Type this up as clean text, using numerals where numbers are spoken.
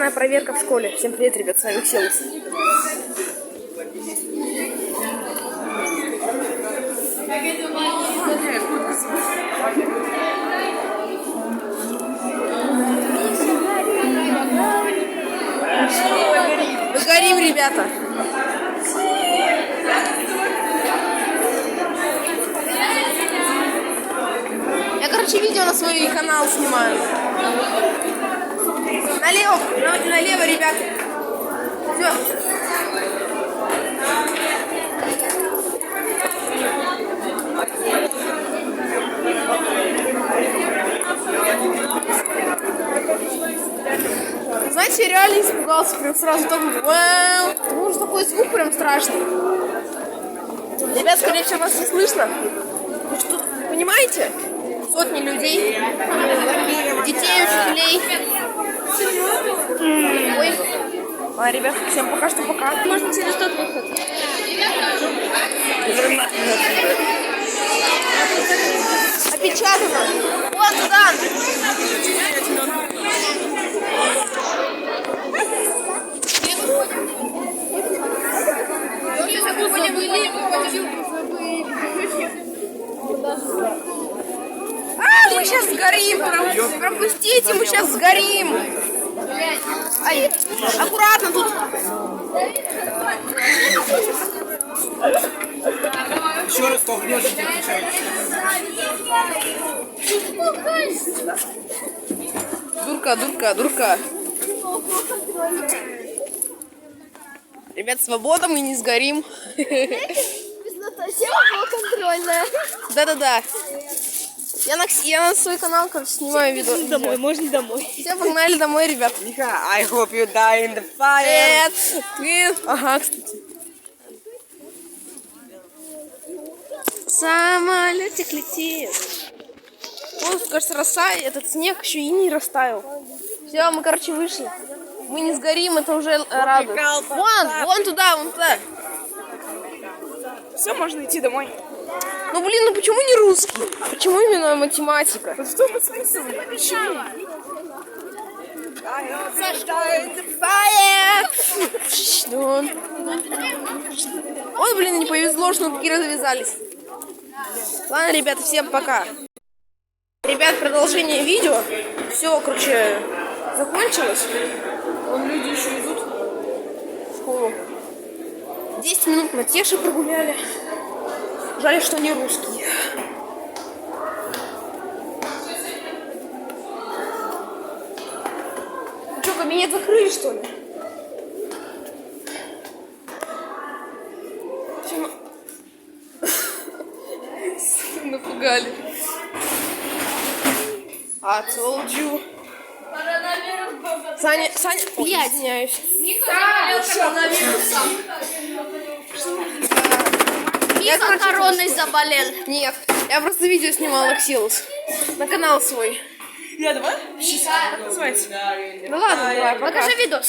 Экстренная проверка в школе. Всем привет, ребят, с вами Ксилус. Мы горим, ребята. Я, короче, видео на свой канал снимаю. Налево, ребята. Все. Знаете, я реально испугался прям сразу. Потому что такой звук прям страшный. Ребят, скорее всего, вас не слышно. Вы что, понимаете? Сотни людей, детей, учителей. Ой. А, ребят, всем пока что пока. Можно через тот выход. Опечатано. Вот туда. Мы сейчас сгорим. Пропустите, мы сейчас сгорим. Ай, аккуратно тут. Еще раз толкнешь, Дурка. Ребят, свобода, мы не сгорим. Тема контрольная. Да. Я на свой канал, короче, снимаю видео. Можно домой. Все, погнали домой, ребят. I hope you die in the fire. Нет. Ага, кстати. Самолетик летит. Вот, кажется, роса, этот снег еще и не растаял. Все, мы, короче, вышли. Мы не сгорим, это уже радует. Вон туда. Все, можно идти домой. Ну, блин, ну почему не русский? Почему именно математика? В том смысл? Почему? Ой, блин, не повезло, шнурки развязались. Ладно, ребята, всем пока. Ребят, продолжение видео. Все, короче, закончилось. Вон люди еще идут в школу. 10 минут на Теше прогуляли. Жаль, что не русский. Ну что, кабинет закрыли, что ли? Напугали. I told you. Саня, я извиняюсь. Миха короной заболел. Нет, я просто видео снимала Ксилус. На канал свой. Я давай? Ну ладно, давай, пока. Покажи видос.